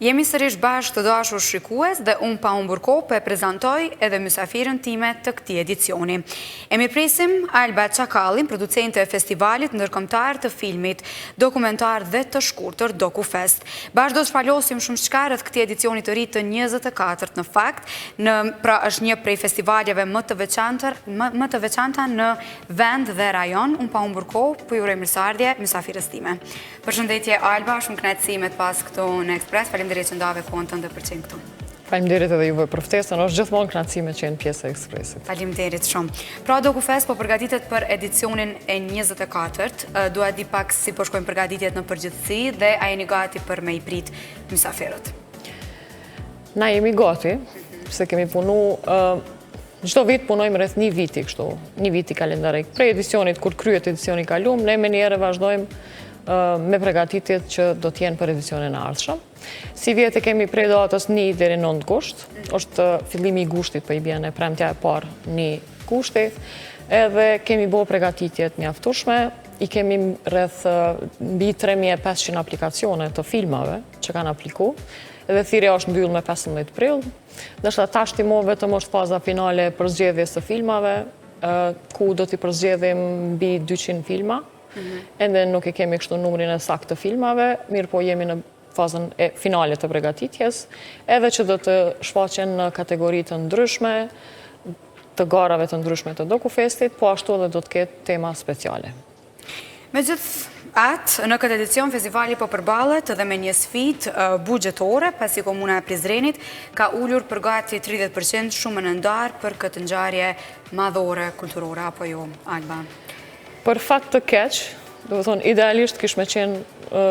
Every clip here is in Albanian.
Jemi sërish bashkë të dashur shikues dhe unë pa humbur kohë po e prezantoj edhe mysafirën time të këtij edicioni. E mirpresim Alba Çakallin, producente e festivalit ndërkombëtar të filmit dokumentar dhe të shkurtër DokuFest. Bashkë do të shpalosim shumë çka rreth këtij edicioni të ri të 24 në fakt, pra është një prej festivaleve më të veçanta në vend dhe rajon. Unë pa humbur kohë, po ju uroj mirëseardhje mysafirës time. Përshëndetje Alba, shumë kënaqësi me të pas këtu në Ekspres. Faleminderit që ndave kohën tënde për qenë këtu. Faleminderit edhe juve për ftesën, është gjithmonë kënaqësi me qenë pjesë e Ekspresit. Faleminderit shumë. Pra DokuFest po përgatitet për edicionin e 24-t. Dua di pak si po shkojnë përgatitjet në përgjithësi dhe a jeni gati për me i prit mysafirët? Na jemi gati, se kemi punu çdo vit punojmë rreth një viti kështu, një viti kalendarik. Prej edicionit kur kryhet edicioni i kaluam, ne menjëherë vazhdojmë me përgatitjet që do t'jenë për edicionin e ardhshëm. Si vjetë kemi prej datës 1 deri 9 gusht, është fillimi i gushtit, për i bjene premtja e parë 1 gushti, edhe kemi bo përgatitjet mjaftueshme, i kemi rreth mbi 3500 aplikacione të filmave që kanë apliku, edhe thirrja është mbyll me 15 prill, ndërsa tash timo vetëm është faza finale për zgjedhjes së filmave, ku do t'i përzgjedhim mbi 200 filma, ende nuk e kemi kështu numrin e saktë të filmave, mirë po jemi në fazën e finale të përgatitjes, edhe që do të shfaqen në kategori të ndryshme, të garave të ndryshme të DokuFestit, po ashtu edhe do të ketë tema speciale. Megjithatë, në këtë edicion festivali po përballet edhe me një sfidë buxhetore, pasi komuna e Prizrenit ka ulur për gati 30% shumën e ndarë për këtë ngjarje madhore kulturore, apo jo, Alba? Për fat të keq, do të thonë, idealisht kish me qenë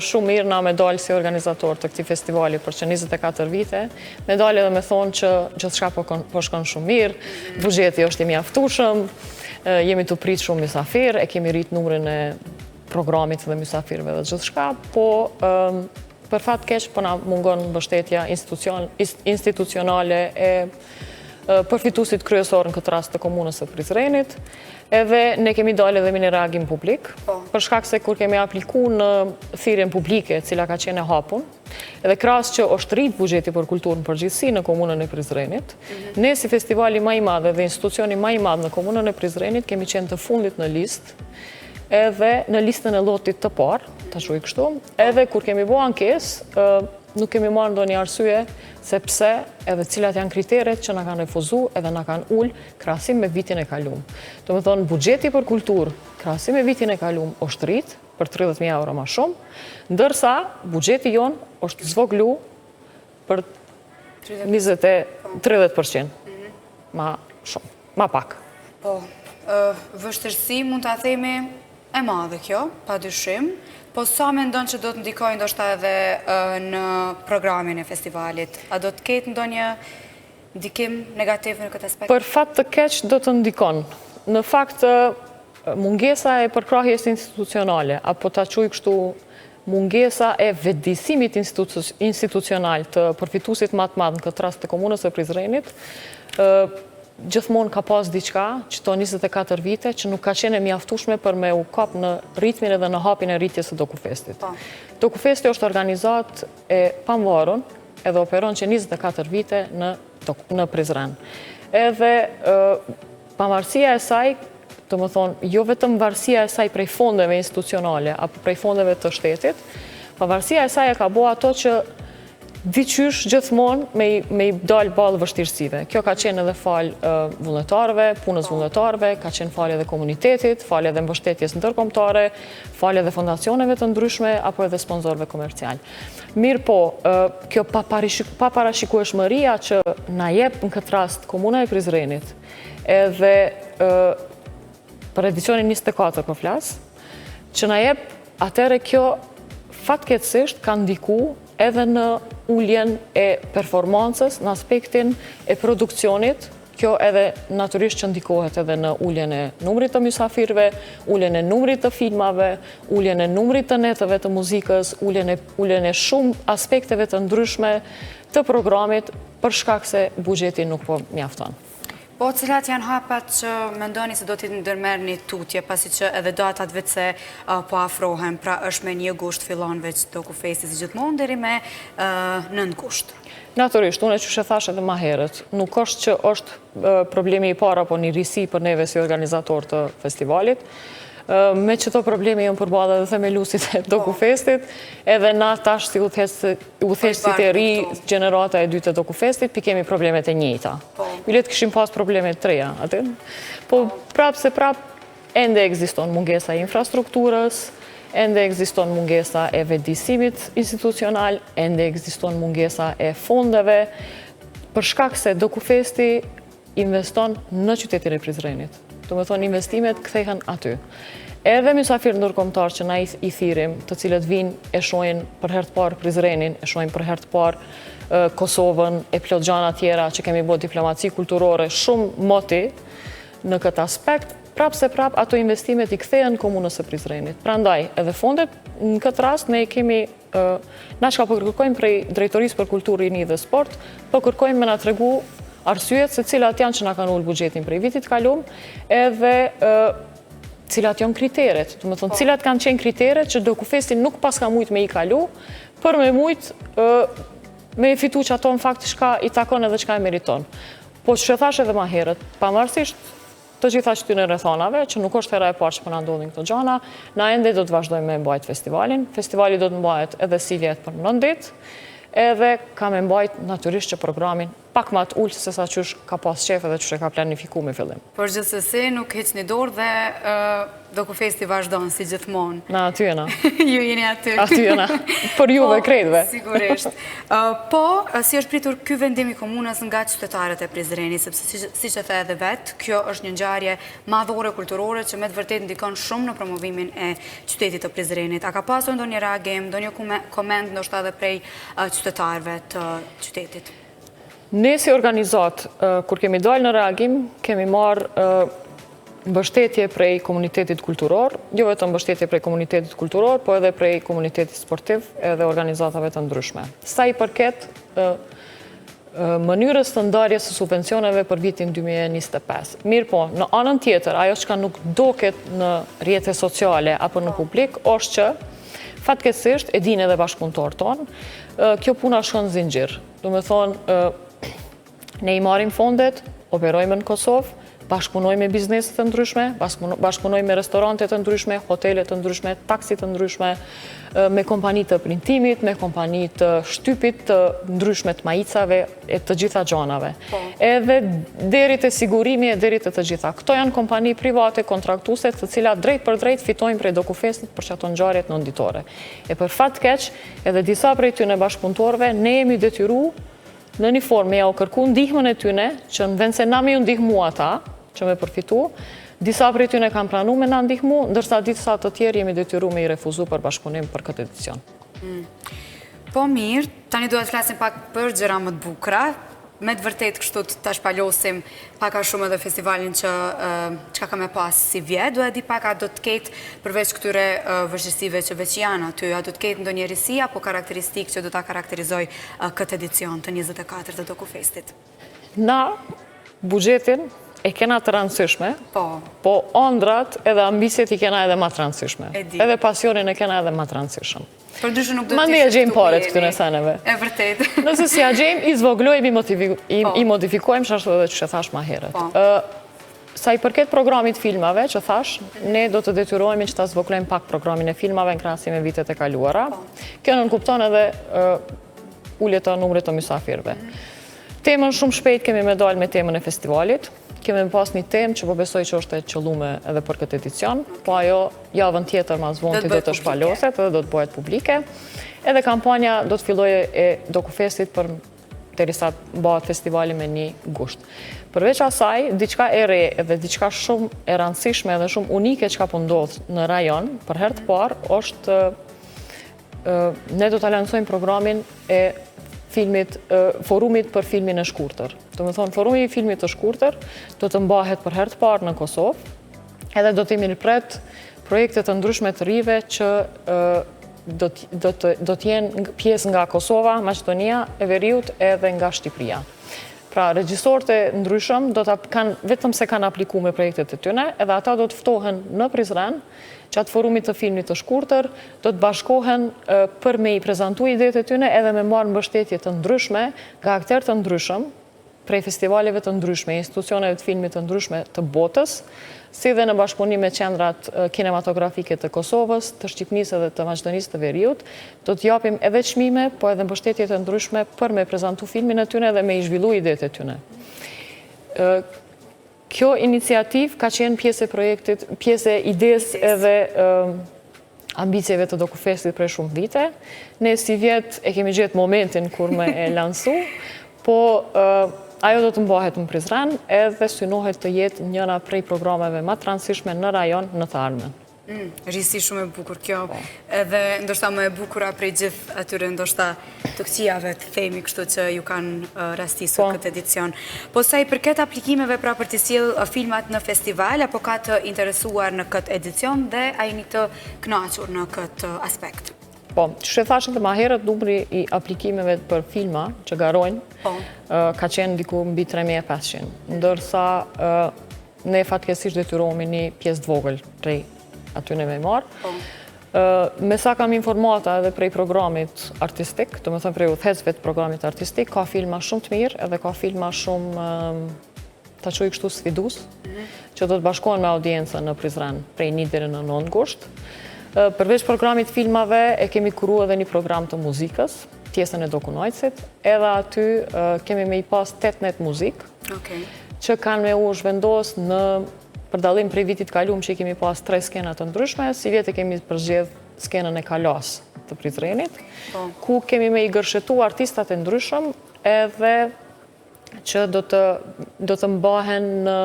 shumë mirë na me dalë si organizator të këtij festivali për që 24 vite, me dalë edhe me thonë që gjithçka po shkon shumë mirë, buxheti është i mjaftueshëm, jemi të prit shumë mysafirë, e kemi rrit numrin e programit dhe mysafirëve dhe gjithçka, po për fat të keq po na mungon mbështetja institucionale e përfituesit kryesor në këtë rast të komunës së Prizrenit, edhe ne kemi dalë edhe me një reagim publik, për shkak se kur kemi apliku në thirrjen publike, cila ka qenë e hapun, edhe krahas që është rrit buxheti për kulturën përgjithësi në komunën e Prizrenit, ne si festivali më i madh dhe institucioni më i madh në komunën e Prizrenit kemi qenë të fundit në listë, edhe në listën e llotit të parë, ta quaj kështu, edhe kur kemi bërë ankesë, nuk kemi marrë ndonjë arsye se pse edhe cilat janë kriteret që na kanë refuzuar edhe na kanë ul krahasim me vitin e kaluar. Do të thonë buxheti për kulturë krahasim me vitin e kaluar është rrit për 30.000 euro më shumë, ndërsa buxheti jon është zvoglu për 30% ma shumë, ma pak. Po, vështirësi mund ta themi e madhe kjo, padyshim. Po sa mendon që do të ndikojë ndoshta edhe në programin e festivalit? A do të ketë ndonjë ndikim negativ në këtë aspekt? Për fat të keq do të ndikon. Në fakt, mungesa e përkrahjes institucionale, apo ta quaj kështu mungesa e vetëdijsimit institucional të përfituesit më të madh në këtë rast të komunës së Prizrenit, gjithmonë ka pas diçka që to 24 vite që nuk ka qenë e mjaftueshme për me u kap në ritmin edhe në hapin e rritjes së DokuFestit. DokuFesti është organizat e pavarur edhe operon që 24 vite në Prizren. Edhe pavarësia e saj, do të thonë, jo vetëm varësia e saj prej fondeve institucionale apo prej fondeve të shtetit, pavarësia e saj e ka bërë ato që diqysh gjithmonë me i dalë balë vështirësive. Kjo ka qenë edhe falë vullnetarëve, punës vullnetarëve, ka qenë falë edhe komunitetit, falë edhe mbështetjes ndërkombëtare, falë edhe fondacioneve të ndryshme, apo edhe sponsorëve komercial. Mirë po, kjo paparashikueshmëria që na jep në këtë rast komuna e Prizrenit, edhe për edicionin 24 po flas, që na jep atëre kjo fatkeqësisht ka ndiku edhe në uljen e performancës, në aspektin e produksionit, kjo edhe natyrisht që ndikohet edhe në uljen e numrit të mysafirëve, uljen e numrit të filmave, uljen e numrit të netëve të muzikës, uljen e shumë aspekteve të ndryshme të programit, për shkak se buxheti nuk po mjafton. Po, cilat janë hapat që mendoni se do t'i ndërmerë një tutje, pasi që edhe datat vetë se po afrohen, pra është me 1 gusht fillon veç DokuFesti si gjithmonë, deri me 9 gusht. Naturisht, unë që thash edhe ma herët, nuk është që është problemi i para, po një risi për neve si organizator të festivalit. Me qëto problemi jënë përbada dhe themelusit e DokuFestit, edhe na tash si udhëheqësit e ri generata e 2 të DokuFestit, pi kemi problemet e njëjta. Bilet këshim pas problemet 3, atë? Po prapë se prapë, ende ekziston mungesa e infrastrukturës, ende ekziston mungesa e vetëdijsimit institucional, ende ekziston mungesa e fondeve, për shkak se DokuFesti investon në qytetin e Prizrenit. Do me thonë, investimet kthehen aty. Edhe mysafirë ndërkombëtar që na i thirim, të cilët vinë e shohin për herë të parë Prizrenin, e shohin për herë të parë Kosovën, e plot gjana tjera që kemi bërë diplomaci kulturore shumë moti në këtë aspekt, prapë se prapë ato investimet i kthehen komunës së Prizrenit. Prandaj, edhe fondet, në këtë rast, ne kemi, na çka po kërkojmë prej Drejtorisë për Kulturë, Rini dhe Sport, po kërkojmë me na tregu arsyet se cilat janë që na kanë ullë buxhetin prej vitit kalum, edhe cilat janë kriteret. Do të thonë, cilat kanë qenë kriteret që DokuFesti nuk pas ka mujt me i kalu, për me mujt me i fitu që ato në fakt shka i takon edhe shka i meriton. Po që thash edhe ma herët, pavarësisht të gjitha qytetëve rrethonave, që nuk është hera e parë që po na ndodhin këto gjana, na ende do të vazhdojmë me mbajt festivalin. Festivali do të mbajt edhe si vjet për 9 ditë, edhe ka me mbajt natyrisht që programin pak ma të ullë se sa qysh ka pas qef edhe qysh e ka planifiku me fillim. Por gjithsesi nuk heq një dorë dhe DokuFesti vazhdon si gjithmonë. Na aty jena. Ju jeni aty. Aty jena. Për juve krejtve. Sigurisht. Po, si është pritur ky vendim i komunës nga qytetarët e Prizrenit, sepse si që the edhe vetë, kjo është një ngjarje madhore kulturore që me të vërtet ndikon shumë në promovimin e qytetit të Prizrenit. A ka pasur ndonjë reagim, ndonjë koment ndoshta edhe prej qytetarëve të qytetit? Ne si organizat, kur kemi dalë në reagim, kemi marë mbështetje prej komunitetit kulturor, jo vetëm mbështetje prej komunitetit kulturor, po edhe prej komunitetit sportiv edhe organizatave të ndryshme. Sa i përket mënyrës të ndarjes së subvencioneve për vitin 2025. Mirë po, në anën tjetër, ajo që ka nuk doket në rrjetet sociale apo në publik, është që fatkeqësisht e dinë edhe bashkëpunëtorët tonë, kjo puna shkon zinxhir. Do me thonë, ne i marrim fondet, operojmë në Kosovë, bashkëpunojmë me bizneset të ndryshme, bashkëpunojmë me restorantet të ndryshme, hotelet të ndryshme, taksit të ndryshme, me kompani të printimit, me kompani të shtypit të ndryshme të majicave e të gjitha gjanave. Edhe deri te sigurimi e deri te të gjitha. Këto janë kompani private, kontraktuse, të cilat drejt për drejt fitojnë prej DokuFestit për që ato ngjarjet nënditore. E për fat keq, edhe disa prej tyne bashkëpunëtorëve, ne jemi detyru në një formë ja u kërku ndihmën e tyne, që në vend se na me ju ndihmu ata, që me përfitu, disa prej tyne kanë pranu me na ndihmu, ndërsa disa të tjerë jemi detyru me i refuzu për bashkëpunim për këtë edicion. Po mirë, tani duhet flasim pak për gjëra më të bukura. Me të vërtet kështu të shpalosim paka shumë edhe festivalin që ka me pas si vjet, duhet di paka do të ketë përveç këtyre vështirësive që veç janë aty, a do të ketë ndonjë risi apo karakteristikë që do ta karakterizoj këtë edicion të 24 të DokuFestit? Na, buxhetin e kena të rëndësishme, po ëndrat edhe ambicjet i kena edhe ma të rëndësishme. Edhe pasionin e kena edhe ma të rëndësishëm. Për ndryshë nuk do të Mandi e gjejmë paret këtyre seneve. E vërtet. Nëse si a gjejmë, i zvoglojmë, i modifikojmë, që ashtu edhe që thash ma herët. Sa i përket programit filmave, që thash, ne do të detyrohemi që ta zvoglojmë pak programin e filmave në krahasim me vitet e kaluara. Kjo nënkupton edhe ulljet të numrit të mysafirëve. Temën shumë shpejt kemi me dalë me temën e festivalit. Kemi me pas një temë që po besoj që është e qëllume edhe për këtë edicion, po ajo javën tjetër ma zvonti do të shpaloset edhe do të bëhet publike. Edhe kampanja do të filloje e DokuFestit për derisa bëhet festivali me 1 gusht. Përveç asaj, diçka e re edhe diçka shumë e rëndësishme edhe shumë unike që ka po ndodh në rajon, për herë të parë, është ne do të lansojmë programin e forumit për filmin e shkurtër. Do me thonë, forumi i filmit të shkurtër do të mbahet për herë të parë në Kosovë, edhe do të mirëpret projekte të ndryshme të rive që do të jenë pjesë nga Kosova, Maqedonia e Veriut edhe nga Shqipëria. Pra, regjisorët e ndryshëm vetëm se kanë apliku me projektet e tyne, edhe ata do të ftohen në Prizren, që atë forumit të filmit të shkurtër, do të bashkohen për me i prezentu idetë e tyne edhe me marrë mbështetje të ndryshme nga akterë të ndryshëm, prej festivaleve të ndryshme, institucioneve të filmit të ndryshme të botës, si dhe në bashkëpunim me qendrat kinematografike të Kosovës, të Shqipnisë dhe të Maqedonisë të Veriut, do të japim edhe çmime, po edhe mbështetje të ndryshme për me prezentu filmin e tyne dhe me i zhvillu idetë e tyne. Kjo iniciativë ka qenë pjesë e projektit, pjesë e idesë edhe ambicjeve të Dokufestit prej shumë vite. Ne si vjet e kemi gjetë momentin kur me e lansu, po ajo do të mbahet në Prizren edhe synohet të jetë njëra prej programeve më të rëndësishme në rajon në të ardhmen. Risi shumë e bukur kjo, edhe ndoshta më e bukura prej gjithë atyre ndoshta të këqijave të themi kështu që ju kanë rastisur këtë edicion. Po sa i përket aplikimeve pra për të sjellë filmat në festival, apo ka të interesuar në këtë edicion dhe a jeni të kënaqur në këtë aspekt? Po, që thashën të ma herët, numri i aplikimeve për filma që garojnë ka qenë diku mbi 3500, ndërsa ne fatkesisht detyrohemi një pjesë të vogël prej atyne me marë. Me sa kam informata edhe prej programit artistik, të më thëmë prej udhëhecëve të programit artistik, ka filma shumë të mirë edhe ka filma shumë ta quaj kështu sfidus, që do të bashkohen me audiencën në Prizren prej 1 deri në 9 gusht. Përveç programit filmave, e kemi kuru edhe një program të muzikës, pjesën e Dokunojtësit, edhe aty kemi me i pas 8 muzikë, që kanë me u zhvendos në përdalim prej vitit kalum që i kemi pas 3 skenat të ndryshme, si vjetë kemi përgjedh skenën e Kalas të Prizrenit, ku kemi me i gërshetu artistat e ndryshëm, edhe që do të mbahen në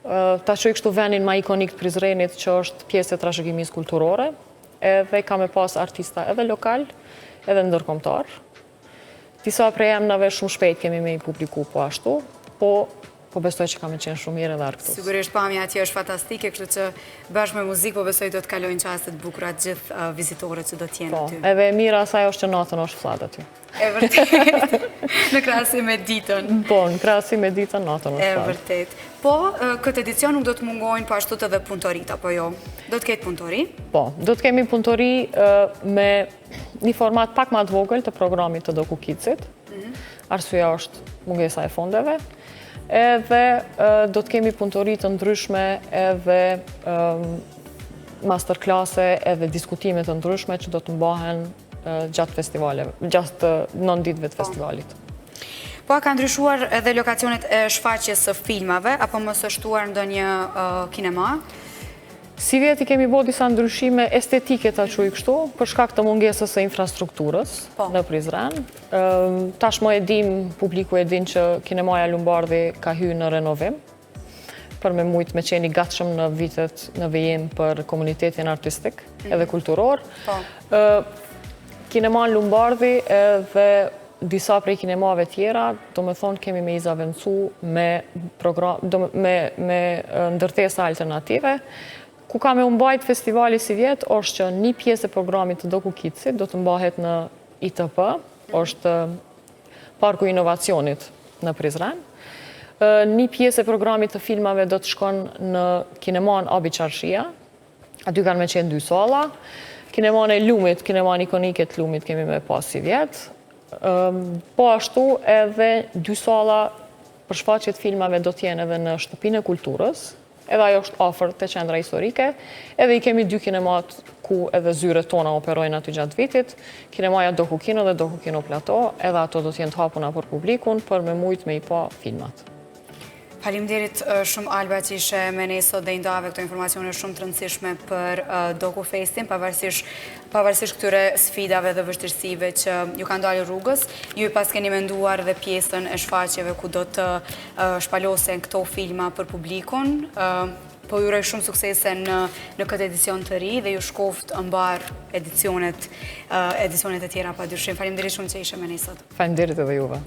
ta që i kështu venin ma ikonik të Prizrenit që është pjesë e trashëgimisë kulturore, edhe ka me pas artista edhe lokal, edhe ndërkombëtar. Disa prej emnave shumë shpejt kemi me i publiku po ashtu, po besoj që ka me qenë shumë mirë edhe arktus. Sigurisht pamja atje është fantastike, kështu që bashkë me muzikë po besoj do të kalojnë qastet bukura gjithë vizitorët që do t'jenë aty. Edhe mira asaj është që natën është fshat aty. E vërtet, në krahasim me ditën. Po, në krahasim me ditën, natën është fshat. E vërtet. Po, këtë edicion nuk do të mungojnë po ashtu edhe punëtorit, apo jo? Do të ketë punëtori? Po, do të kemi punëtori me një format pak ma të vogël të programit të Dokukicit. Arsyeja është mungesa e fondeve. Edhe do të kemi punëtori të ndryshme edhe masterklase edhe diskutime të ndryshme që do të mbahen gjatë festivaleve, gjatë 9 ditëve të festivalit. Po a ka ndryshuar edhe lokacionet e shfaqjes së filmave, apo mos është shtuar ndonjë kinema? Si vjeti kemi bo disa ndryshime estetike ta quaj kështu, për shkak të mungesës së infrastrukturës në Prizren. Tashmë e dim, publiku e din që kinemaja Lumbardhi ka hyrë në renovim, për me mujtë me qeni gatshëm në vitet në vijim për komunitetin artistik edhe kulturor. Kinema Lumbardhi edhe disa prej kinemave tjera, do me thonë kemi me i zavendësu me ndërtesa alternative, ku ka me umbajt festivali si vjetë, është që një pjesë e programit të Dokukicit do të mbahet në ITP, është Parku Inovacionit në Prizren. Një pjesë e programit të filmave do të shkon në kineman Abi Qarshia, aty kanë me qenë 2 sala. Kineman e Lumit, kineman ikonike të Lumit kemi me pas si vjetë. Po ashtu edhe 2 sala për shfaqjet filmave do t'jenë edhe në Shtëpinë e Kulturës, edhe ajo është afër te qendra historike, edhe i kemi 2 kinemat ku edhe zyret tona operojnë aty gjatë vitit, kinemaja Dokukino dhe Dokukino Plateau, edhe ato do t'jenë t'hapuna për publikun për me mujtë me i pa filmat. Faleminderit shumë Alba që ishe me ne sot dhe i ndave këto informacione shumë të rëndësishme për Dokufestin, pavarësisht këtyre sfidave dhe vështirësive që ju kanë dalë rrugës. Ju i pas keni menduar dhe pjesën e shfaqjeve ku do të shpalosen këto filma për publikun. Po ju uroj shumë suksese në këtë edicion të ri dhe ju shkoft mbar edicionet e tjera pa dyshim. Faleminderit shumë që ishe me ne sot. Faleminderit edhe juve.